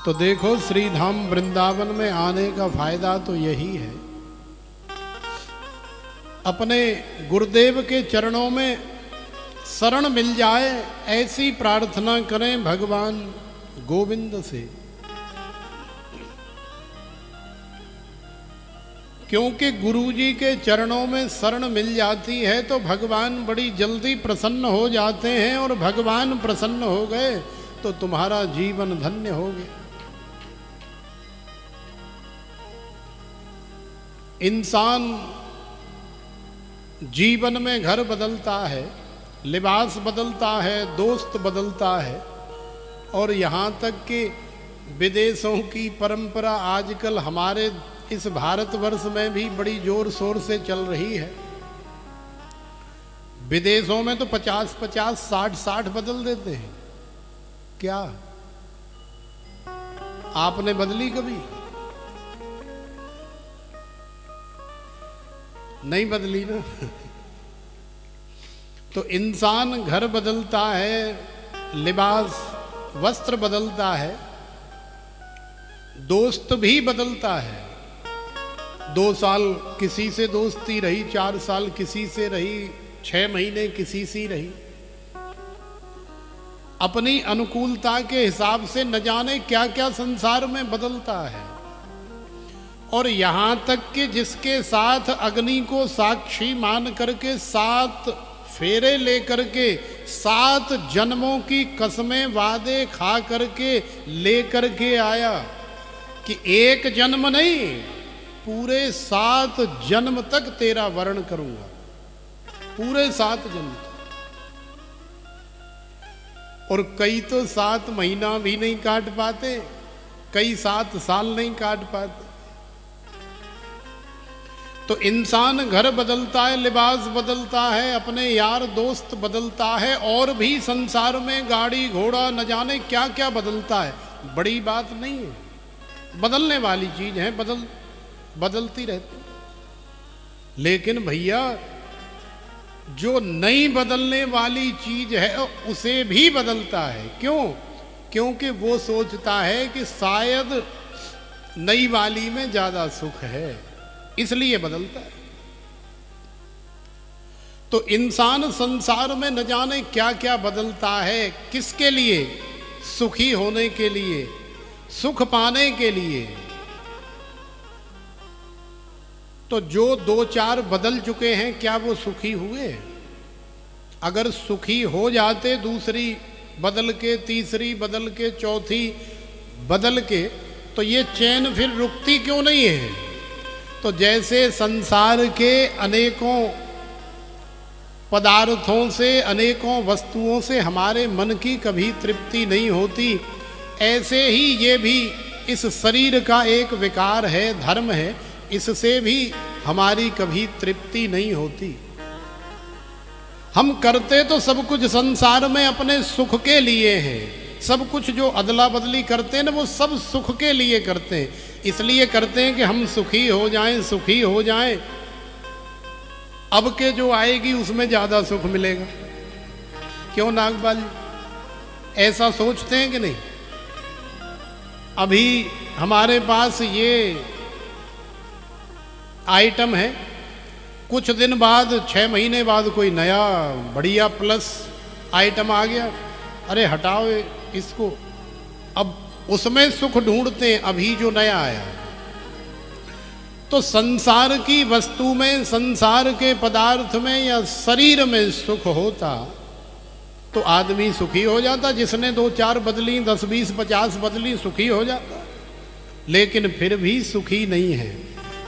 तो देखो श्री धाम वृंदावन में आने का फायदा तो यही है, अपने गुरुदेव के चरणों में शरण मिल जाए, ऐसी प्रार्थना करें भगवान गोविंद से। क्योंकि गुरुजी के चरणों में शरण मिल जाती है तो भगवान बड़ी जल्दी प्रसन्न हो जाते हैं, और भगवान प्रसन्न हो गए तो तुम्हारा जीवन धन्य हो गया। इंसान जीवन में घर बदलता है, लिबास बदलता है, दोस्त बदलता है, और यहाँ तक कि विदेशों की परंपरा आजकल हमारे इस भारतवर्ष में भी बड़ी जोर शोर से चल रही है। विदेशों में तो 50-50, 60-60 बदल देते हैं। क्या आपने बदली कभी? नहीं बदली ना। तो इंसान घर बदलता है, लिबास वस्त्र बदलता है, दोस्त भी बदलता है। 2 साल किसी से दोस्ती रही, 4 साल किसी से रही, 6 महीने किसी से रही। अपनी अनुकूलता के हिसाब से न जाने क्या क्या संसार में बदलता है। और यहाँ तक कि जिसके साथ अग्नि को साक्षी मान करके 7 फेरे लेकर के 7 जन्मों की कसमें वादे खा करके लेकर के आया कि एक जन्म नहीं, पूरे 7 जन्म तक तेरा वर्ण करूंगा, पूरे 7 जन्म। और कई तो 7 महीना भी नहीं काट पाते, कई 7 साल नहीं काट पाते। तो इंसान घर बदलता है, लिबास बदलता है, अपने यार दोस्त बदलता है, और भी संसार में गाड़ी घोड़ा न जाने क्या क्या बदलता है। बड़ी बात नहीं है, बदलने वाली चीज है, बदलती रहती। लेकिन भैया जो नई बदलने वाली चीज है उसे भी बदलता है। क्यों? क्योंकि वो सोचता है कि शायद नई वाली में ज्यादा सुख है, इसलिए बदलता है। तो इंसान संसार में न जाने क्या क्या बदलता है, किसके लिए? सुखी होने के लिए, सुख पाने के लिए। तो जो 2-4 बदल चुके हैं, क्या वो सुखी हुए? अगर सुखी हो जाते, दूसरी बदल के, तीसरी बदल के, चौथी बदल के, तो ये चैन फिर रुकती क्यों नहीं है? तो जैसे संसार के अनेकों पदार्थों से, अनेकों वस्तुओं से हमारे मन की कभी तृप्ति नहीं होती, ऐसे ही ये भी इस शरीर का एक विकार है, धर्म है, इससे भी हमारी कभी तृप्ति नहीं होती। हम करते तो सब कुछ संसार में अपने सुख के लिए हैं। सब कुछ जो अदला बदली करते हैं ना, वो सब सुख के लिए करते हैं। इसलिए करते हैं कि हम सुखी हो जाएं, सुखी हो जाएं। अब के जो आएगी उसमें ज्यादा सुख मिलेगा। क्यों नागपाल जी, ऐसा सोचते हैं कि नहीं? अभी हमारे पास ये आइटम है, कुछ दिन बाद, 6 महीने बाद कोई नया बढ़िया प्लस आइटम आ गया, अरे हटाओ इसको। अब उसमें सुख ढूंढते हैं, अभी जो नया आया। तो संसार की वस्तु में, संसार के पदार्थ में या शरीर में सुख होता तो आदमी सुखी हो जाता। जिसने 2-4 बदली, 10, 20, 50 बदली, सुखी हो जाता। लेकिन फिर भी सुखी नहीं है।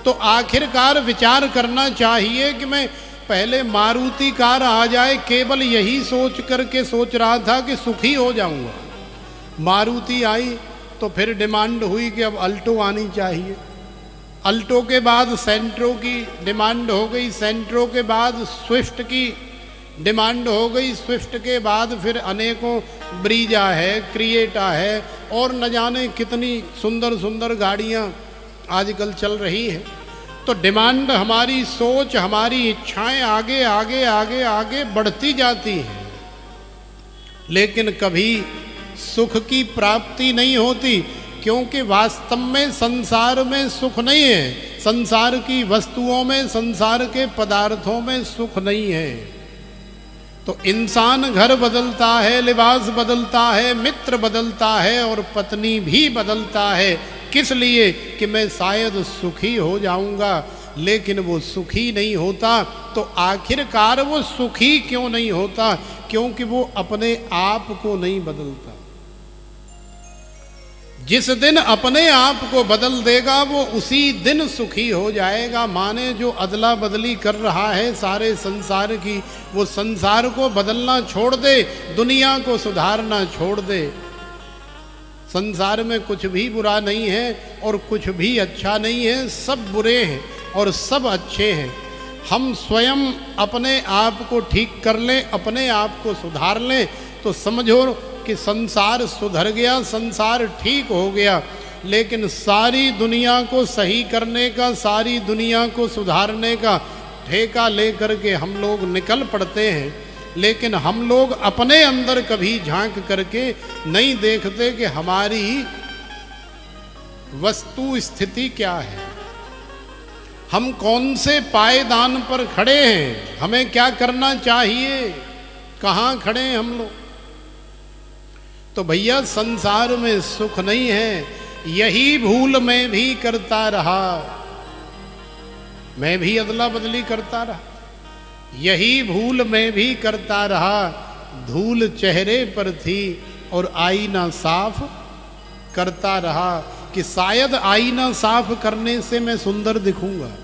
तो आखिरकार विचार करना चाहिए कि मैं पहले मारुति कार आ जाए, केवल यही सोच करके सोच रहा था कि सुखी हो जाऊंगा। मारुति आई तो फिर डिमांड हुई कि अब अल्टो आनी चाहिए। अल्टो के बाद सेंट्रो की डिमांड हो गई, सेंट्रो के बाद स्विफ्ट की डिमांड हो गई, स्विफ्ट के बाद फिर अनेकों ब्रीजा है, क्रिएटा है, और न जाने कितनी सुंदर सुंदर गाड़ियाँ आजकल चल रही हैं। तो डिमांड, हमारी सोच, हमारी इच्छाएं आगे आगे आगे आगे बढ़ती जाती हैं, लेकिन कभी सुख की प्राप्ति नहीं होती। क्योंकि वास्तव में संसार में सुख नहीं है, संसार की वस्तुओं में, संसार के पदार्थों में सुख नहीं है। तो इंसान घर बदलता है, लिबास बदलता है, मित्र बदलता है और पत्नी भी बदलता है, किस लिए कि मैं शायद सुखी हो जाऊंगा, लेकिन वो सुखी नहीं होता। तो आखिरकार वो सुखी क्यों नहीं होता? क्योंकि वो अपने आप को नहीं बदलता। जिस दिन अपने आप को बदल देगा वो उसी दिन सुखी हो जाएगा। माने जो अदला बदली कर रहा है सारे संसार की, वो संसार को बदलना छोड़ दे, दुनिया को सुधारना छोड़ दे। संसार में कुछ भी बुरा नहीं है और कुछ भी अच्छा नहीं है, सब बुरे हैं और सब अच्छे हैं। हम स्वयं अपने आप को ठीक कर लें, अपने आप को सुधार लें, तो समझो कि संसार सुधर गया, संसार ठीक हो गया। लेकिन सारी दुनिया को सही करने का, सारी दुनिया को सुधारने का ठेका लेकर के हम लोग निकल पड़ते हैं, लेकिन हम लोग अपने अंदर कभी झांक करके नहीं देखते कि हमारी वस्तु स्थिति क्या है, हम कौन से पायदान पर खड़े हैं, हमें क्या करना चाहिए, कहाँ खड़े हैं हम लोग। तो भैया संसार में सुख नहीं है, यही भूल मैं भी करता रहा, मैं भी अदला बदली करता रहा, यही भूल मैं भी करता रहा। धूल चेहरे पर थी और आईना साफ करता रहा कि शायद आईना साफ करने से मैं सुंदर दिखूंगा।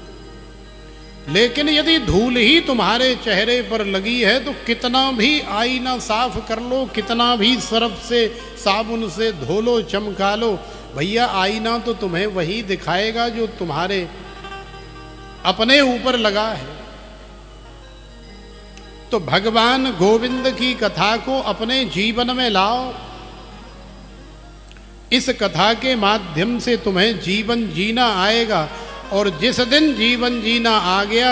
लेकिन यदि धूल ही तुम्हारे चेहरे पर लगी है तो कितना भी आईना साफ कर लो, कितना भी सर्फ से, साबुन से धो लो, चमका लो, भैया आईना तो तुम्हें वही दिखाएगा जो तुम्हारे अपने ऊपर लगा है। तो भगवान गोविंद की कथा को अपने जीवन में लाओ। इस कथा के माध्यम से तुम्हें जीवन जीना आएगा, और जिस दिन जीवन जीना आ गया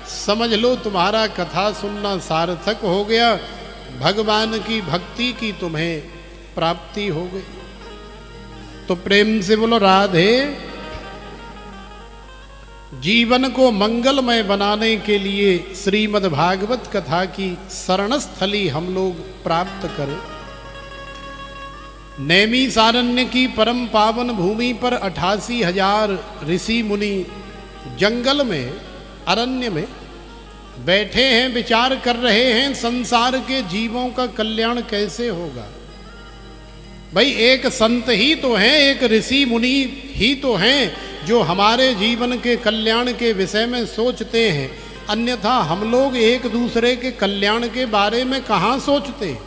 समझ लो तुम्हारा कथा सुनना सार्थक हो गया, भगवान की भक्ति की तुम्हें प्राप्ति हो गई। तो प्रेम से बोलो राधे। जीवन को मंगलमय बनाने के लिए श्रीमद् भागवत कथा की शरणस्थली हम लोग प्राप्त करें। नैमिषारण्य की परम पावन भूमि पर 88,000 ऋषि मुनि जंगल में, अरण्य में बैठे हैं, विचार कर रहे हैं संसार के जीवों का कल्याण कैसे होगा। भाई एक संत ही तो हैं, एक ऋषि मुनि ही तो हैं जो हमारे जीवन के कल्याण के विषय में सोचते हैं, अन्यथा हम लोग एक दूसरे के कल्याण के बारे में कहाँ सोचते हैं।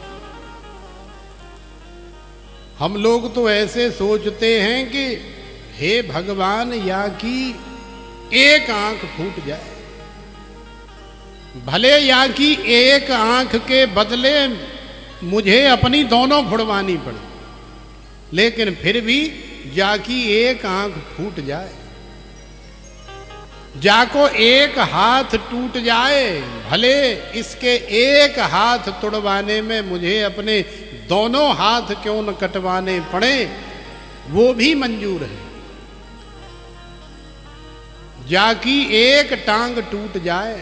हम लोग तो ऐसे सोचते हैं कि हे भगवान या कि एक आंख फूट जाए, भले या कि एक आंख के बदले मुझे अपनी दोनों फुड़वानी पड़े, लेकिन फिर भी जाकी एक आंख फूट जाए, जाको एक हाथ टूट जाए, भले इसके एक हाथ तुड़वाने में मुझे अपने दोनों हाथ क्यों न कटवाने पड़े, वो भी मंजूर है। जाकी एक टांग टूट जाए,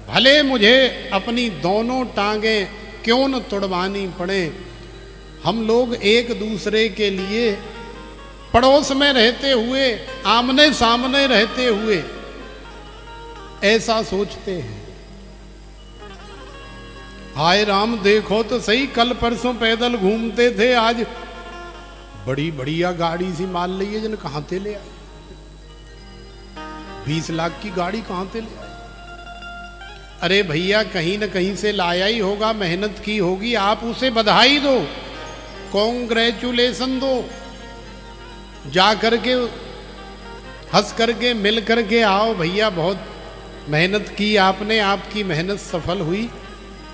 भले मुझे अपनी दोनों टांगें क्यों न तुड़वानी पड़े। हम लोग एक दूसरे के लिए पड़ोस में रहते हुए, आमने सामने रहते हुए ऐसा सोचते हैं। हाय राम, देखो तो सही, कल परसों पैदल घूमते थे, आज बड़ी बढ़िया गाड़ी सी मान ली है, जन कहाँ से ले आए, 20 लाख की गाड़ी कहाँ से ले आए। अरे भैया कहीं न कहीं से लाया ही होगा, मेहनत की होगी, आप उसे बधाई दो, कॉन्ग्रेचुलेशन दो, जा करके हंस करके मिल करके आओ, भैया बहुत मेहनत की आपने, आपकी मेहनत सफल हुई,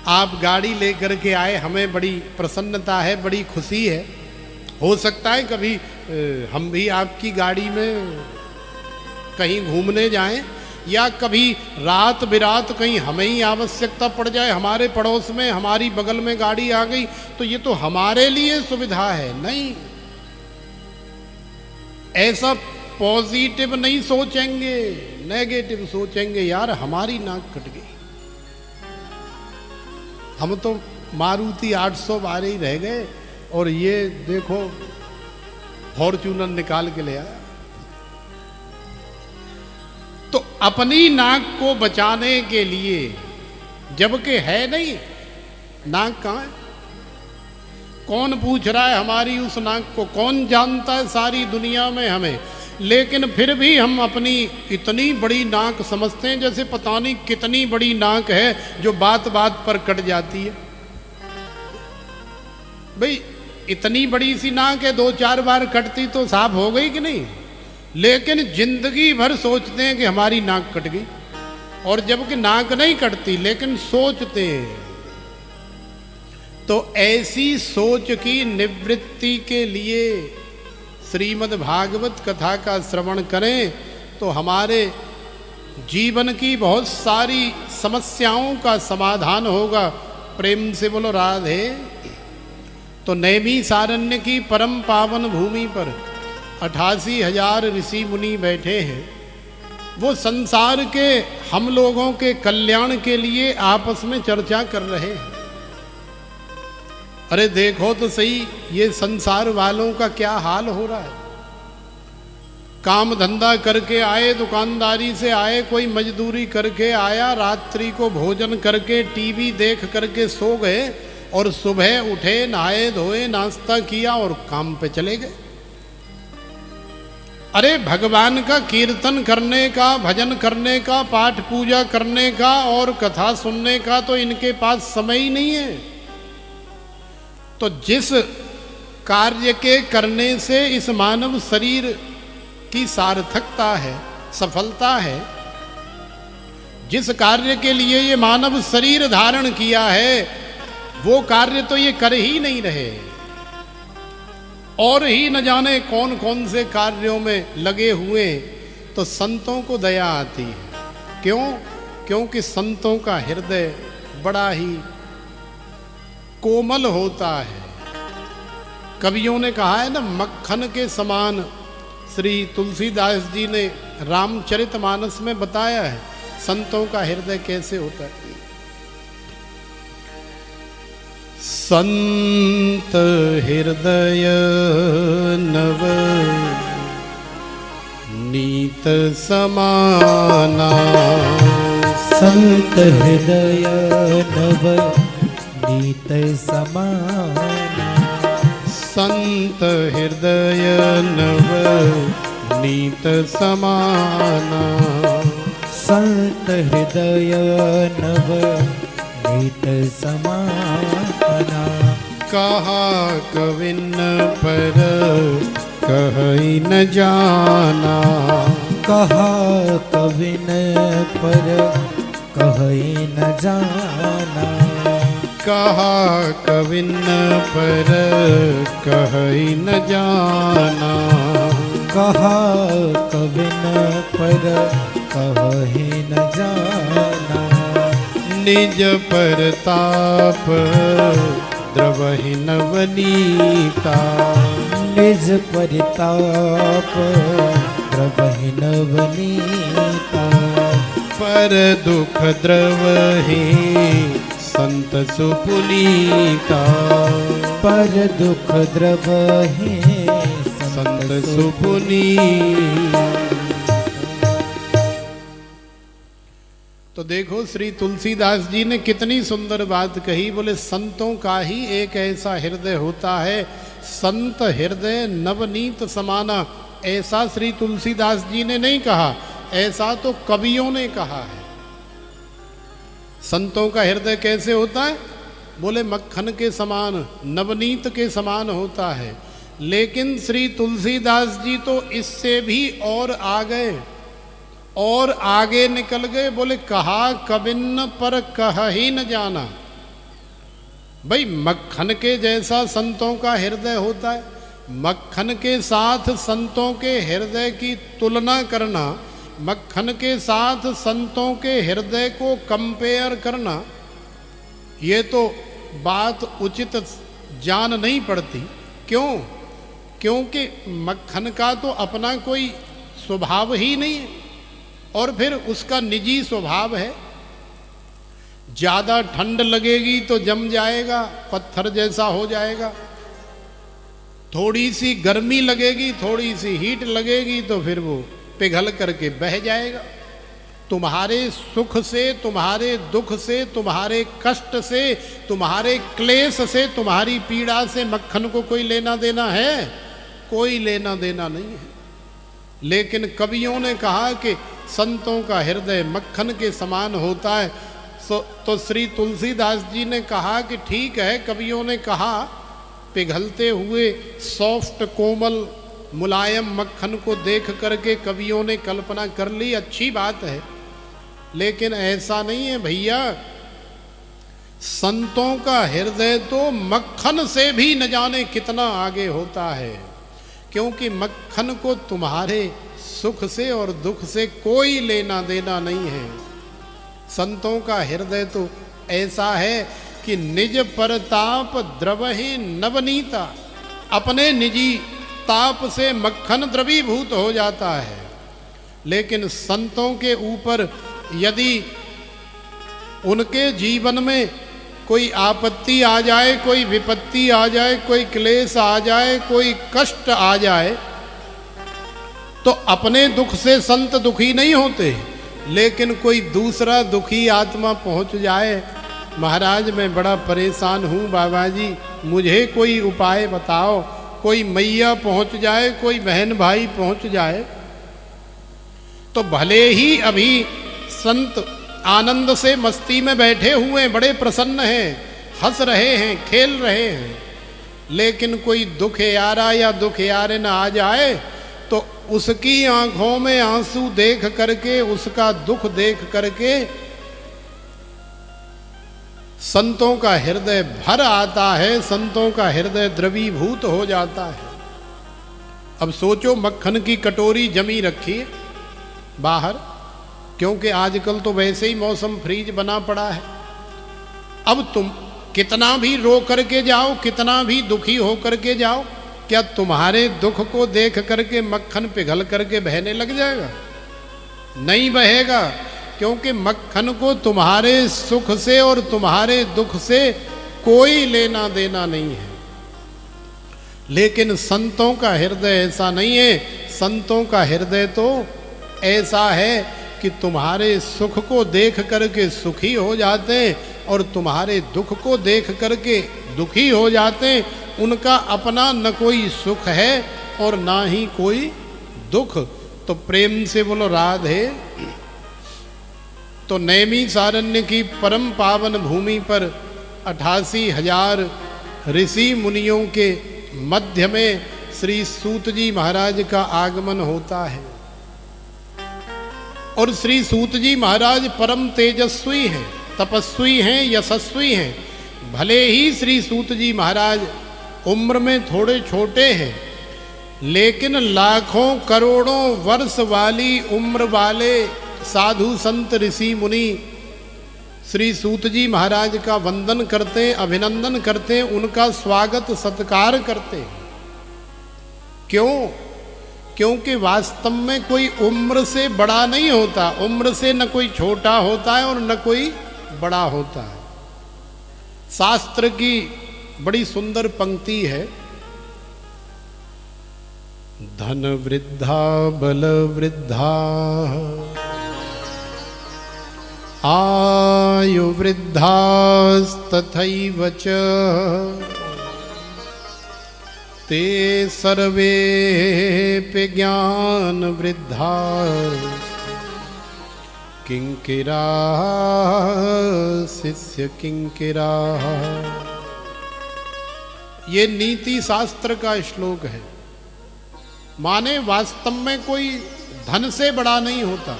आप गाड़ी लेकर के आए, हमें बड़ी प्रसन्नता है, बड़ी खुशी है। हो सकता है कभी हम भी आपकी गाड़ी में कहीं घूमने जाएं, या कभी रात बिरात कहीं हमें ही आवश्यकता पड़ जाए, हमारे पड़ोस में हमारी बगल में गाड़ी आ गई, तो ये तो हमारे लिए सुविधा है। नहीं, ऐसा पॉजिटिव नहीं सोचेंगे, नेगेटिव सोचेंगे, यार हमारी नाक कट गई, हम तो मारुति 812 ही रह गए और ये देखो फॉर्च्यूनर निकाल के ले आया। तो अपनी नाक को बचाने के लिए, जबकि है नहीं, नाक कहाँ है, कौन पूछ रहा है हमारी उस नाक को, कौन जानता है सारी दुनिया में हमें, लेकिन फिर भी हम अपनी इतनी बड़ी नाक समझते हैं जैसे पता नहीं कितनी बड़ी नाक है जो बात बात पर कट जाती है। भाई इतनी बड़ी सी नाक है, 2-4 बार कटती तो साफ हो गई कि नहीं, लेकिन जिंदगी भर सोचते हैं कि हमारी नाक कट गई, और जबकि नाक नहीं कटती लेकिन सोचते हैं। तो ऐसी सोच की निवृत्ति के लिए श्रीमद् भागवत कथा का श्रवण करें तो हमारे जीवन की बहुत सारी समस्याओं का समाधान होगा। प्रेम से बोलो राधे। तो नैमिषारण्य की परम पावन भूमि पर 88,000 ऋषि मुनि बैठे हैं। वो संसार के हम लोगों के कल्याण के लिए आपस में चर्चा कर रहे हैं। अरे देखो तो सही, ये संसार वालों का क्या हाल हो रहा है। काम धंधा करके आए, दुकानदारी से आए, कोई मजदूरी करके आया, रात्रि को भोजन करके टीवी देख करके सो गए, और सुबह उठे, नहाए धोए, नाश्ता किया और काम पे चले गए। अरे भगवान का कीर्तन करने का, भजन करने का, पाठ पूजा करने का और कथा सुनने का तो इनके पास समय ही नहीं है। तो जिस कार्य के करने से इस मानव शरीर की सार्थकता है, सफलता है, जिस कार्य के लिए ये मानव शरीर धारण किया है, वो कार्य तो ये कर ही नहीं रहे, और ही न जाने कौन कौन से कार्यों में लगे हुए। तो संतों को दया आती है। क्यों? क्योंकि संतों का हृदय बड़ा ही कोमल होता है। कवियों ने कहा है ना, मक्खन के समान। श्री तुलसीदास जी ने रामचरितमानस में बताया है संतों का हृदय कैसे होता है। संत हृदय नव नीत समाना, संत हृदय नव नीत समाना, संत हृदय नव नीत समाना, संत हृदय नव नीत समाना। कहा कविन पर कहि न जाना, कहा कविन पर कहि न जाना, कहा कविन पर कहि न जाना, कहा कविन पर कहि न जाना। निज परताप द्रवहि नवनीता, निज परिताप द्रवहि नवनीता, पर दुख द्रवहि संत सुपुनीता, पर दुख द्रवहि संत सुपुनीता। तो देखो श्री तुलसीदास जी ने कितनी सुंदर बात कही। बोले संतों का ही एक ऐसा हृदय होता है, संत हृदय नवनीत समाना। ऐसा श्री तुलसीदास जी ने नहीं कहा, ऐसा तो कवियों ने कहा है। संतों का हृदय कैसे होता है? बोले मक्खन के समान, नवनीत के समान होता है। लेकिन श्री तुलसीदास जी तो इससे भी और आ गए और आगे निकल गए। बोले कहा कबिन पर कह ही न जाना। भाई मक्खन के जैसा संतों का हृदय होता है, मक्खन के साथ संतों के हृदय की तुलना करना, मक्खन के साथ संतों के हृदय को कंपेयर करना, ये तो बात उचित जान नहीं पड़ती। क्यों? क्योंकि मक्खन का तो अपना कोई स्वभाव ही नहीं है, और फिर उसका निजी स्वभाव है। ज़्यादा ठंड लगेगी तो जम जाएगा, पत्थर जैसा हो जाएगा। थोड़ी सी गर्मी लगेगी, थोड़ी सी हीट लगेगी तो फिर वो पिघल करके बह जाएगा। तुम्हारे सुख से, तुम्हारे दुख से, तुम्हारे कष्ट से, तुम्हारे क्लेश से, तुम्हारी पीड़ा से मक्खन को कोई लेना देना है? कोई लेना देना नहीं है। लेकिन कवियों ने कहा कि संतों का हृदय मक्खन के समान होता है। तो श्री तुलसीदास जी ने कहा कि ठीक है, कवियों ने कहा, पिघलते हुए सॉफ्ट कोमल मुलायम मक्खन को देख करके कवियों ने कल्पना कर ली, अच्छी बात है। लेकिन ऐसा नहीं है भैया, संतों का हृदय तो मक्खन से भी न जाने कितना आगे होता है, क्योंकि मक्खन को तुम्हारे सुख से और दुख से कोई लेना देना नहीं है। संतों का हृदय तो ऐसा है कि निज परताप द्रवहि नवनीता, अपने निजी ताप से मक्खन द्रवीभूत हो जाता है। लेकिन संतों के ऊपर यदि उनके जीवन में कोई आपत्ति आ जाए, कोई विपत्ति आ जाए, कोई क्लेश आ जाए, कोई कष्ट आ जाए, तो अपने दुख से संत दुखी नहीं होते, लेकिन कोई दूसरा दुखी आत्मा पहुंच जाए, महाराज मैं बड़ा परेशान हूँ बाबा जी, मुझे कोई उपाय बताओ, कोई मैया पहुंच जाए, कोई बहन भाई पहुंच जाए, तो भले ही अभी संत आनंद से मस्ती में बैठे हुए बड़े प्रसन्न हैं, हंस रहे हैं, खेल रहे हैं, लेकिन कोई दुख यारा या दुख यारिन आ जाए तो उसकी आंखों में आंसू देख करके, उसका दुख देख करके संतों का हृदय भर आता है, संतों का हृदय द्रवीभूत हो जाता है। अब सोचो, मक्खन की कटोरी जमी रखी है बाहर, क्योंकि आजकल तो वैसे ही मौसम फ्रीज बना पड़ा है। अब तुम कितना भी रो करके जाओ, कितना भी दुखी हो करके जाओ, क्या तुम्हारे दुख को देख करके मक्खन पिघल करके बहने लग जाएगा? नहीं बहेगा, क्योंकि मक्खन को तुम्हारे सुख से और तुम्हारे दुख से कोई लेना देना नहीं है। लेकिन संतों का हृदय ऐसा नहीं है। संतों का हृदय तो ऐसा है कि तुम्हारे सुख को देख करके सुखी हो जाते हैं और तुम्हारे दुख को देख करके दुखी हो जाते हैं। उनका अपना न कोई सुख है और ना ही कोई दुख। तो प्रेम से बोलो राधे। तो नैमिषारण्य की परम पावन भूमि पर 88,000 ऋषि मुनियों के मध्य में श्री सूत जी महाराज का आगमन होता है। और श्री सूत जी महाराज परम तेजस्वी हैं, तपस्वी हैं, यशस्वी हैं। भले ही श्री सूत जी महाराज उम्र में थोड़े छोटे हैं, लेकिन लाखों करोड़ों वर्ष वाली उम्र वाले साधु संत ऋषि मुनि श्री सूत जी महाराज का वंदन करते, अभिनंदन करते, उनका स्वागत सत्कार करते। क्यों? क्योंकि वास्तव में कोई उम्र से बड़ा नहीं होता, उम्र से न कोई छोटा होता है और न कोई बड़ा होता है। शास्त्र की बड़ी सुंदर पंक्ति है, धन वृद्धा बल वृद्धा आयु वृद्धास्तथैव च ते सर्वेऽपि ज्ञान वृद्धा किंकिरा शिष्य किंकिरा। ये नीति शास्त्र का श्लोक है। माने वास्तव में कोई धन से बड़ा नहीं होता,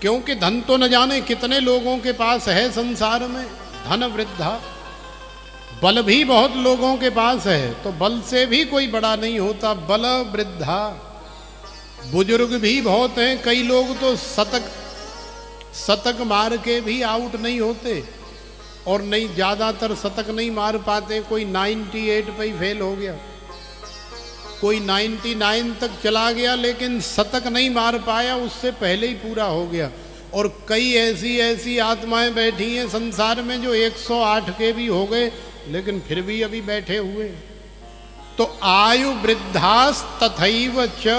क्योंकि धन तो न जाने कितने लोगों के पास है संसार में। धन वृद्धा, बल भी बहुत लोगों के पास है, तो बल से भी कोई बड़ा नहीं होता। बल वृद्धा, बुजुर्ग भी बहुत हैं, कई लोग तो शतक मार के भी आउट नहीं होते। और नहीं ज़्यादातर शतक नहीं मार पाते, कोई 98 पे ही फेल हो गया, कोई 99 तक चला गया लेकिन शतक नहीं मार पाया, उससे पहले ही पूरा हो गया। और कई ऐसी ऐसी आत्माएं बैठी हैं संसार में जो 108 के भी हो गए लेकिन फिर भी अभी बैठे हुए। तो आयु वृद्धास तथैव च,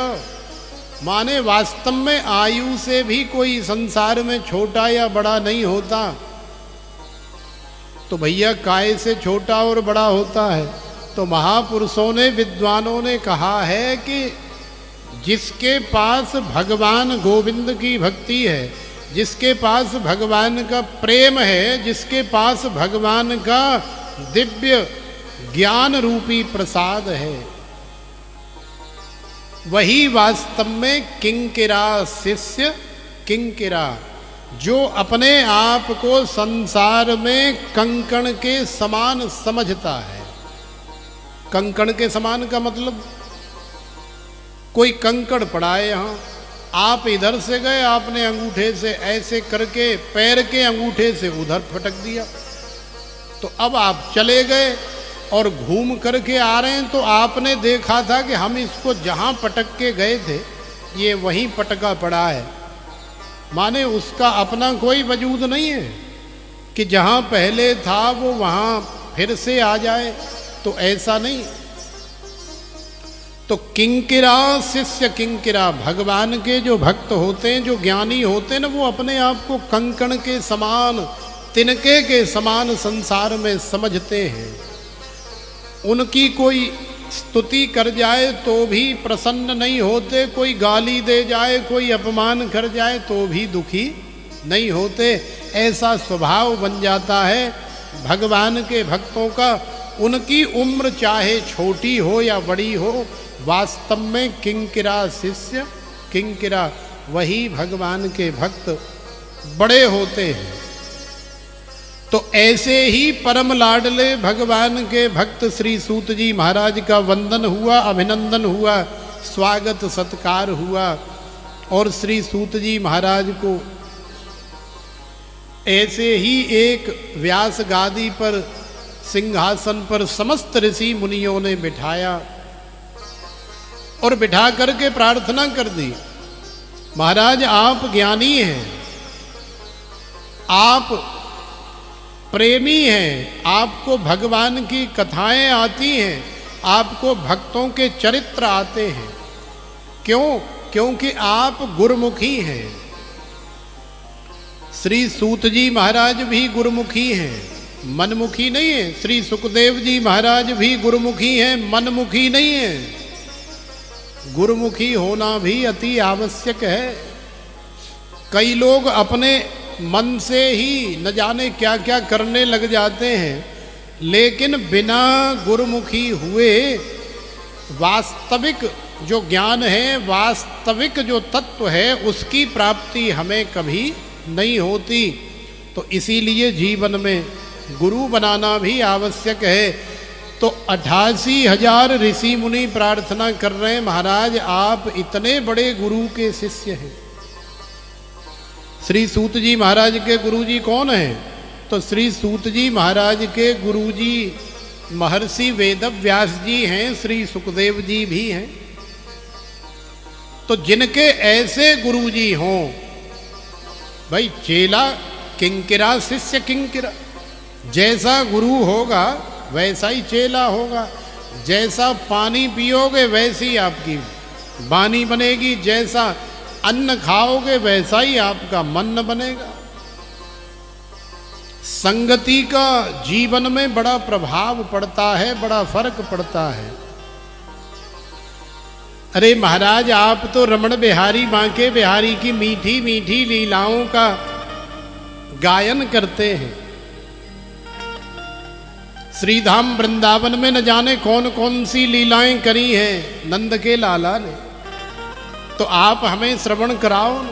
माने वास्तव में आयु से भी कोई संसार में छोटा या बड़ा नहीं होता। तो भैया काय से छोटा और बड़ा होता है? तो महापुरुषों ने, विद्वानों ने कहा है कि जिसके पास भगवान गोविंद की भक्ति है, जिसके पास भगवान का प्रेम है, जिसके पास भगवान का दिव्य ज्ञान रूपी प्रसाद है, वही वास्तव में किंकिरा शिष्य किंकिरा, जो अपने आप को संसार में कंकण के समान समझता है। कंकण के समान का मतलब, कोई कंकड़ पड़ा है यहाँ, आप इधर से गए, आपने अंगूठे से ऐसे करके पैर के अंगूठे से उधर फटक दिया, तो अब आप चले गए और घूम करके आ रहे हैं, तो आपने देखा था कि हम इसको जहाँ पटक के गए थे ये वहीं पटका पड़ा है, माने उसका अपना कोई वजूद नहीं है कि जहाँ पहले था वो वहाँ फिर से आ जाए, तो ऐसा नहीं। तो किंकिरा शिष्य किंकिरा, भगवान के जो भक्त होते हैं, जो ज्ञानी होते हैं ना, वो अपने आप को कंकण के समान, तिनके के समान संसार में समझते हैं। उनकी कोई स्तुति कर जाए तो भी प्रसन्न नहीं होते, कोई गाली दे जाए, कोई अपमान कर जाए तो भी दुखी नहीं होते। ऐसा स्वभाव बन जाता है भगवान के भक्तों का। उनकी उम्र चाहे छोटी हो या बड़ी हो, वास्तव में किंकिरा शिष्य किंकिरा, वही भगवान के भक्त बड़े होते हैं। तो ऐसे ही परम लाडले भगवान के भक्त श्री सूत जी महाराज का वंदन हुआ, अभिनंदन हुआ, स्वागत सत्कार हुआ, और श्री सूत जी महाराज को ऐसे ही एक व्यास गादी पर, सिंहासन पर समस्त ऋषि मुनियों ने बिठाया और बिठा करके प्रार्थना कर दी, महाराज आप ज्ञानी हैं, आप प्रेमी हैं, आपको भगवान की कथाएं आती हैं, आपको भक्तों के चरित्र आते हैं। क्यों? क्योंकि आप गुरुमुखी हैं। श्री सूत जी महाराज भी गुरुमुखी हैं, मनमुखी नहीं है। श्री सुखदेव जी महाराज भी गुरुमुखी हैं, मनमुखी नहीं है। गुरुमुखी होना भी अति आवश्यक है। कई लोग अपने मन से ही न जाने क्या क्या करने लग जाते हैं, लेकिन बिना गुरुमुखी हुए वास्तविक जो ज्ञान है, वास्तविक जो तत्व है, उसकी प्राप्ति हमें कभी नहीं होती। तो इसीलिए जीवन में गुरु बनाना भी आवश्यक है। तो 88,000 ऋषि मुनि प्रार्थना कर रहे हैं, महाराज आप इतने बड़े गुरु के शिष्य हैं। श्री सूत जी महाराज के गुरुजी कौन हैं? तो श्री सूत जी महाराज के गुरुजी महर्षि वेदव्यास जी हैं, श्री सुखदेव जी भी हैं। तो जिनके ऐसे गुरुजी हों, भाई चेला किंकिरा शिष्य किंकिरा, जैसा गुरु होगा वैसा ही चेला होगा। जैसा पानी पियोगे वैसी आपकी वाणी बनेगी, जैसा अन्न खाओगे वैसा ही आपका मन बनेगा। संगति का जीवन में बड़ा प्रभाव पड़ता है, बड़ा फर्क पड़ता है। अरे महाराज आप तो रमण बिहारी बांके बिहारी की मीठी मीठी लीलाओं का गायन करते हैं। श्रीधाम वृंदावन में न जाने कौन कौन सी लीलाएं करी हैं नंद के लाला ने, तो आप हमें श्रवण कराओ।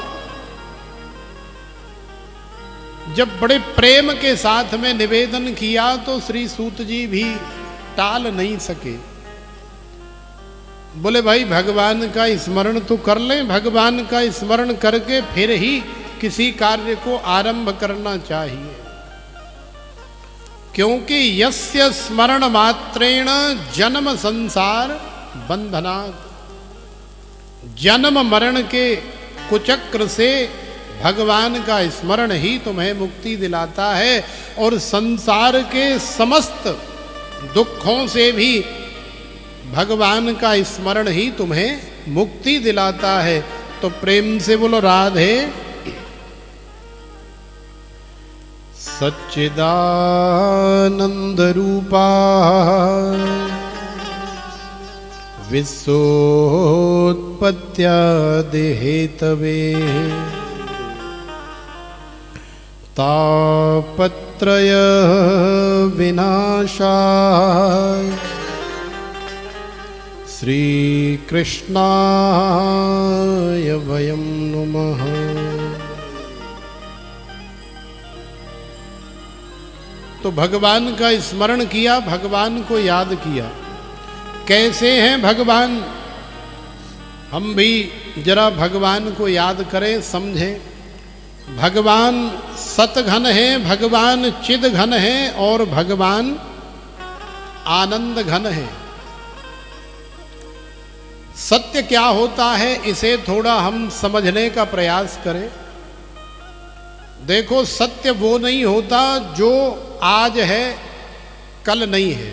जब बड़े प्रेम के साथ में निवेदन किया तो श्री सूत जी भी टाल नहीं सके। बोले भाई भगवान का स्मरण तो कर लें, भगवान का स्मरण करके फिर ही किसी कार्य को आरंभ करना चाहिए। क्योंकि यस्य स्मरण मात्रेण जन्म संसार बंधनात्, जन्म मरण के कुचक्र से भगवान का स्मरण ही तुम्हें मुक्ति दिलाता है और संसार के समस्त दुखों से भी भगवान का स्मरण ही तुम्हें मुक्ति दिलाता है। तो प्रेम से बोलो राधे। सच्चिदानंद रूपा विश्वोत्पत्त्यादि हेतवे तापत्रय विनाशाय श्री कृष्णाय वयं नमः। तो भगवान का स्मरण किया, भगवान को याद किया। कैसे हैं भगवान, हम भी जरा भगवान को याद करें, समझें। भगवान सतघन है, भगवान चिद घन है और भगवान आनंद घन है। सत्य क्या होता है इसे थोड़ा हम समझने का प्रयास करें। देखो, सत्य वो नहीं होता जो आज है कल नहीं है,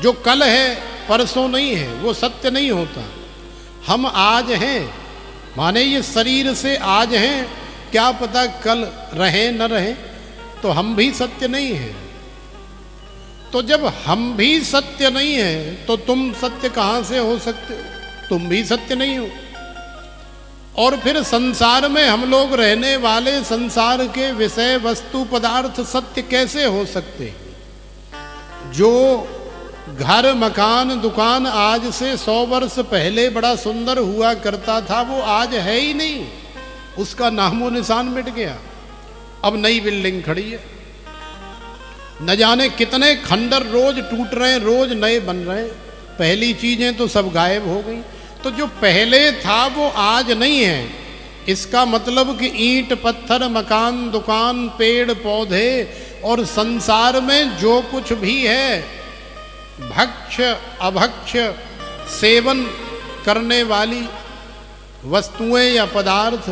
जो कल है परसों नहीं है, वो सत्य नहीं होता। हम आज हैं, माने ये शरीर से आज हैं, क्या पता कल रहे न रहे, तो हम भी सत्य नहीं हैं। तो जब हम भी सत्य नहीं है तो तुम सत्य कहाँ से हो सकते हो? तुम भी सत्य नहीं हो। और फिर संसार में हम लोग रहने वाले, संसार के विषय वस्तु पदार्थ सत्य कैसे हो सकते? जो घर मकान दुकान आज से 100 वर्ष पहले बड़ा सुंदर हुआ करता था, वो आज है ही नहीं, उसका नामो निशान मिट गया। अब नई बिल्डिंग खड़ी है, न जाने कितने खंडर रोज टूट रहे हैं, रोज नए बन रहे हैं। पहली चीजें तो सब गायब हो गई। तो जो पहले था वो आज नहीं है। इसका मतलब कि ईंट पत्थर मकान दुकान पेड़ पौधे और संसार में जो कुछ भी है, भक्ष्य अभक्ष्य सेवन करने वाली वस्तुएं या पदार्थ,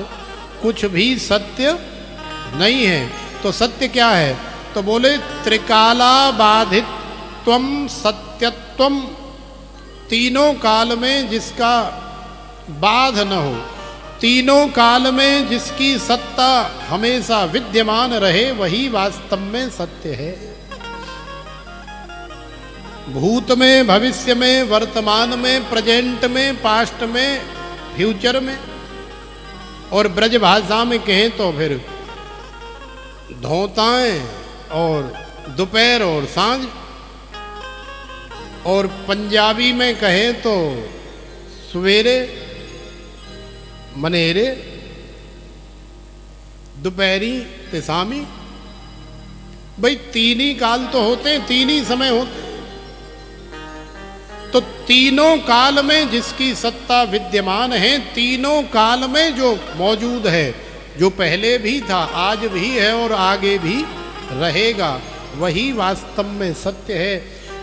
कुछ भी सत्य नहीं है। तो सत्य क्या है? तो बोले त्रिकाला बाधित्वम सत्यत्वम, तीनों काल में जिसका बाध न हो, तीनों काल में जिसकी सत्ता हमेशा विद्यमान रहे, वही वास्तव में सत्य है। भूत में, भविष्य में, वर्तमान में, प्रेजेंट में, पास्ट में, फ्यूचर में। और ब्रज भाषा में कहें तो फिर धोताएं और दोपहर और सांझ, और पंजाबी में कहें तो सवेरे मनेरे, दोपहरी ते शामी। भाई तीन ही काल तो होते हैं, तीन ही समय होते हैं। तो तीनों काल में जिसकी सत्ता विद्यमान है, तीनों काल में जो मौजूद है, जो पहले भी था, आज भी है और आगे भी रहेगा, वही वास्तव में सत्य है।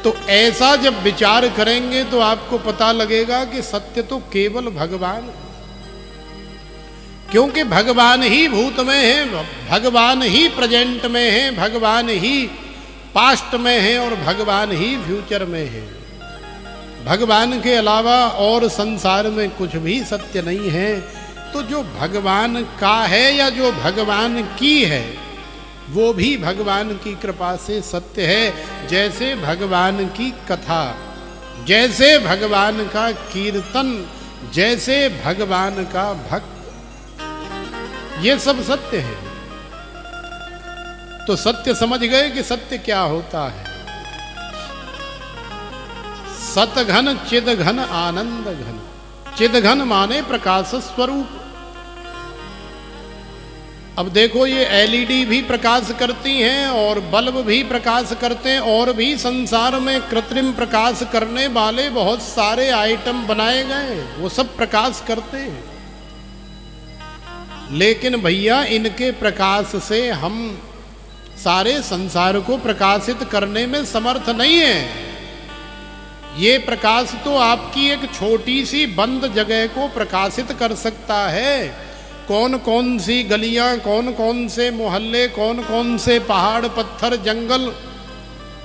तो ऐसा जब विचार करेंगे तो आपको पता लगेगा कि सत्य तो केवल भगवान, क्योंकि भगवान ही भूत में है, भगवान ही प्रेजेंट में है, भगवान ही पास्ट में है और भगवान ही फ्यूचर में है। भगवान के अलावा और संसार में कुछ भी सत्य नहीं है। तो जो भगवान का है या जो भगवान की है, वो भी भगवान की कृपा से सत्य है। जैसे भगवान की कथा, जैसे भगवान का कीर्तन, जैसे भगवान का भक्त, ये सब सत्य है। तो सत्य समझ गए कि सत्य क्या होता है? सतघन चिद घन आनंद घन। चिद घन माने प्रकाश स्वरूप। अब देखो, ये एलईडी भी प्रकाश करती हैं और बल्ब भी प्रकाश करते हैं, और भी संसार में कृत्रिम प्रकाश करने वाले बहुत सारे आइटम बनाए गए, वो सब प्रकाश करते हैं। लेकिन भैया, इनके प्रकाश से हम सारे संसार को प्रकाशित करने में समर्थ नहीं है। ये प्रकाश तो आपकी एक छोटी सी बंद जगह को प्रकाशित कर सकता है। कौन कौन सी गलियां, कौन कौन से मोहल्ले, कौन कौन से पहाड़ पत्थर जंगल,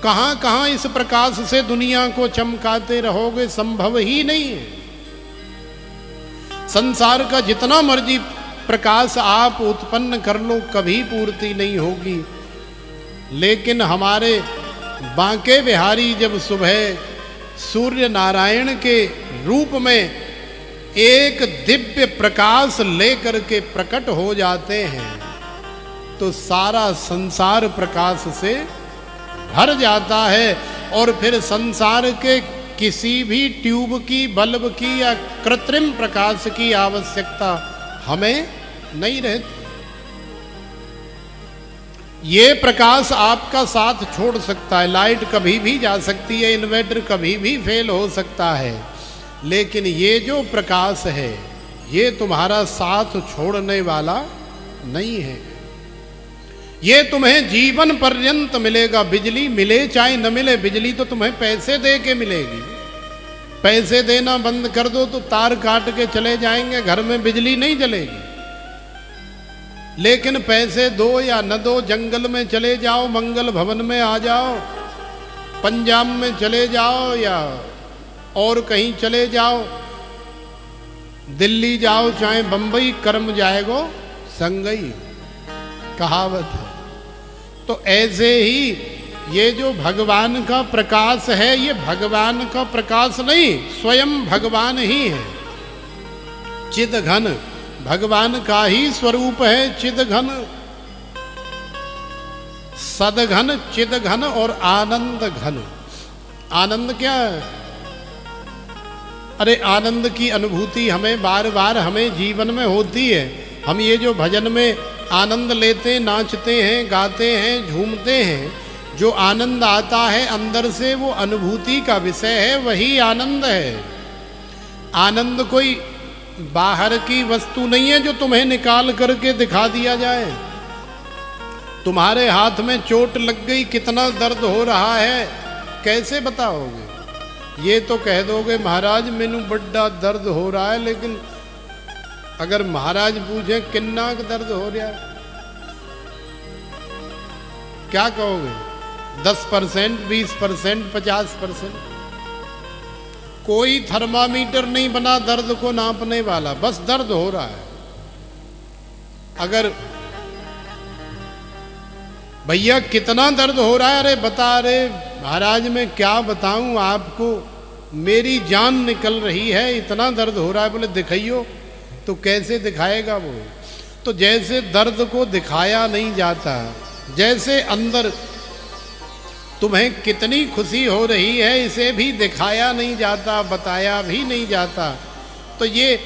कहां कहां इस प्रकाश से दुनिया को चमकाते रहोगे, संभव ही नहीं है। संसार का जितना मर्जी प्रकाश आप उत्पन्न कर लो, कभी पूर्ति नहीं होगी। लेकिन हमारे बांके बिहारी जब सुबह सूर्य नारायण के रूप में एक दिव्य प्रकाश लेकर के प्रकट हो जाते हैं, तो सारा संसार प्रकाश से भर जाता है। और फिर संसार के किसी भी ट्यूब की, बल्ब की या कृत्रिम प्रकाश की आवश्यकता हमें नहीं रहती। ये प्रकाश आपका साथ छोड़ सकता है, लाइट कभी भी जा सकती है, इन्वर्टर कभी भी फेल हो सकता है, लेकिन ये जो प्रकाश है ये तुम्हारा साथ छोड़ने वाला नहीं है। ये तुम्हें जीवन पर्यंत मिलेगा। बिजली मिले चाहे न मिले, बिजली तो तुम्हें पैसे दे के मिलेगी। पैसे देना बंद कर दो तो तार काट के चले जाएंगे, घर में बिजली नहीं जलेगी। लेकिन पैसे दो या न दो, जंगल में चले जाओ, मंगल भवन में आ जाओ, पंजाब में चले जाओ या और कहीं चले जाओ, दिल्ली जाओ चाहे बंबई, कर्म जाएगो संगई, कहावत है। तो ऐसे ही ये जो भगवान का प्रकाश है, ये भगवान का प्रकाश नहीं, स्वयं भगवान ही है। चिद घन भगवान का ही स्वरूप है। चिद घन, सदघन, चिद घन और आनंद घन। आनंद क्या है? अरे आनंद की अनुभूति हमें बार बार हमें जीवन में होती है। हम ये जो भजन में आनंद लेते, नाचते हैं, गाते हैं, झूमते हैं, जो आनंद आता है अंदर से, वो अनुभूति का विषय है, वही आनंद है। आनंद कोई बाहर की वस्तु नहीं है जो तुम्हें निकाल करके दिखा दिया जाए। तुम्हारे हाथ में चोट लग गई, कितना दर्द हो रहा है, कैसे बताओगे? ये तो कह दोगे महाराज मैनू बड़ा दर्द हो रहा है, लेकिन अगर महाराज पूछे किन्ना दर्द हो रहा है, क्या कहोगे? 10%, 20%, 50%? कोई थर्मामीटर नहीं बना दर्द को नापने वाला, बस दर्द हो रहा है। अगर भैया कितना दर्द हो रहा है, अरे बता रहे महाराज मैं क्या बताऊं आपको, मेरी जान निकल रही है, इतना दर्द हो रहा है। बोले दिखाइयो, तो कैसे दिखाएगा वो? तो जैसे दर्द को दिखाया नहीं जाता, जैसे अंदर तुम्हें कितनी खुशी हो रही है इसे भी दिखाया नहीं जाता, बताया भी नहीं जाता, तो ये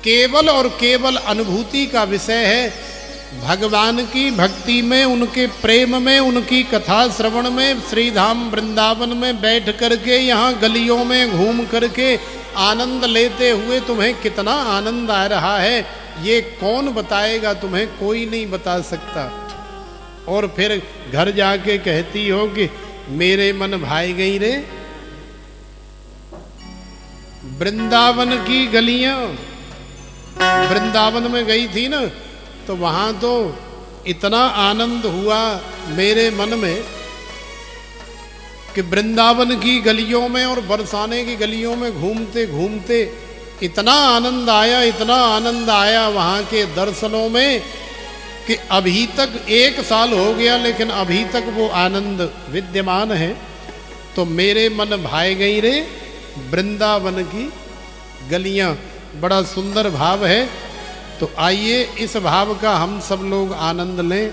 केवल और केवल अनुभूति का विषय है। भगवान की भक्ति में, उनके प्रेम में, उनकी कथा श्रवण में, श्रीधाम वृंदावन में बैठ करके, यहाँ गलियों में घूम करके आनंद लेते हुए तुम्हें कितना आनंद आ रहा है, ये कौन बताएगा तुम्हें? कोई नहीं बता सकता। और फिर घर जाके कहती हो कि मेरे मन भाई गई रे, वृंदावन की गलियां, वृंदावन में गई थी ना, तो वहां तो इतना आनंद हुआ मेरे मन में कि वृंदावन की गलियों में और बरसाने की गलियों में घूमते घूमते इतना आनंद आया, इतना आनंद आया वहां के दर्शनों में कि अभी तक 1 साल हो गया, लेकिन अभी तक वो आनंद विद्यमान है। तो मेरे मन भाए गई रे वृंदावन की गलियां, बड़ा सुंदर भाव है। तो आइए इस भाव का हम सब लोग आनंद लें।